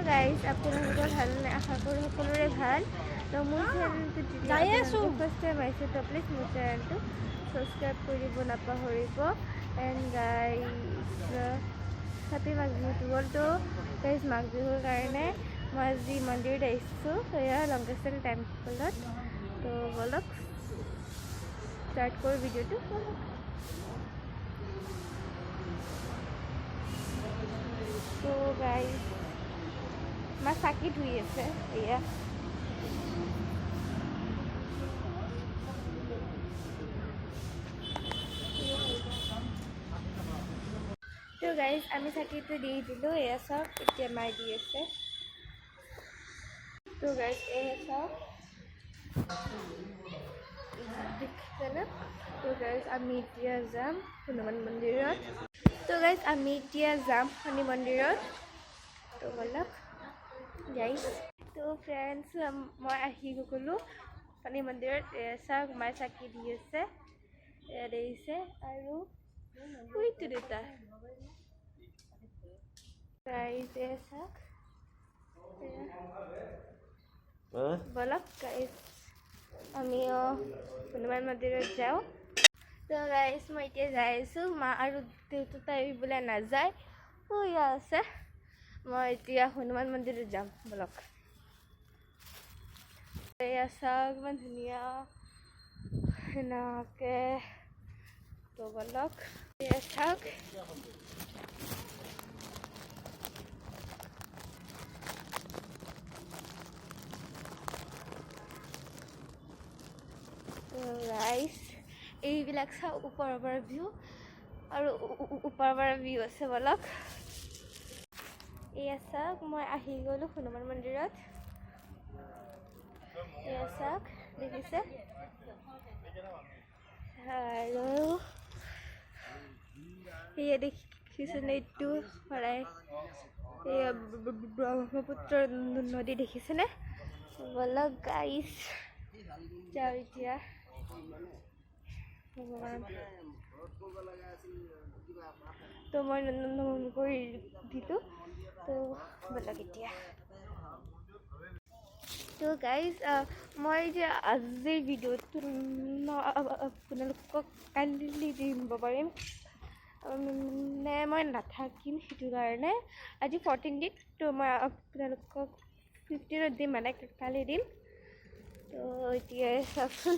guys আপোনালোকৰ ভালনে আশা কৰোঁ সকলোৰে ভাল তো মোৰ চেনেলটো ফাৰ্ষ্ট টাইম আহিছে তো প্লিজ মোৰ চেনেলটো ছাবস্ক্ৰাইব কৰিব নাপাহৰিব and guys happy Magh Bihu তো গাইজ মাঘ বিহুৰ কাৰণে মই আজি মন্দিৰত আহিছোঁ এয়া লংকেশ্বৰ টেম্পলত তো বলক ষ্টাৰ্ট কৰোঁ ভিডিঅ'টো তো গাইজ মা চাকি ধুই আছে এয়া তো গাইজ আমি চাকিটো দি দিলোঁ এয়া চাওক এতিয়া মাই দি আছে তো গাইজ এয়া চাওক দেখিছেনে তো গাইজ আমি এতিয়া যাম হনুমান মন্দিৰত তো গাইজ আমি এতিয়া যাম শনি মন্দিৰত তো বলক গাইজ তো ফ্ৰেণ্ডছ মই আহি গ'লোঁ শনি মন্দিৰত চাওক মাই চাকি দি আছে এয়া দেখিছে আৰু উইটো দেউতা গাইজ এয়া চাওক বলক গাইজ আমিও হনুমান মন্দিৰত যাওঁ তো গাইজ মই এতিয়া যাই আছোঁ মা আৰু দেউতা তাই বোলে নাযায় এয়া আছে মই এতিয়া হনুমান মন্দিৰত যাম বলক এয়া চাওক ইমান ধুনীয়া সেনেকৈ তো বলক এয়া চাওক গাইজ এইবিলাক চাওক ওপৰৰ পৰা ভিউ আৰু ওপৰৰ পৰা ভিউ আছে বলক এয়া চাওক মই আহি গ'লোঁ হনুমান মন্দিৰত এয়া চাওক দেখিছে আৰু এয়া দেখিছেনে এইটো শৰাই এয়া ব্ৰহ্মপুত্ৰ নদী দেখিছেনে বলক গাইজ যাওঁ এতিয়া তো মই কৰি দিলোঁ তো বলক এতিয়া তো গাইজ মই যে আজিৰ ভিডিঅ'টো আপোনালোকক কাইণ্ডলি দিব পাৰিম নে মই নাথাকিম সেইটো কাৰণে আজি 14 দিন তো মই আপোনালোকক 15ত দিম মানে কালি দিম তো এতিয়া চাওকচোন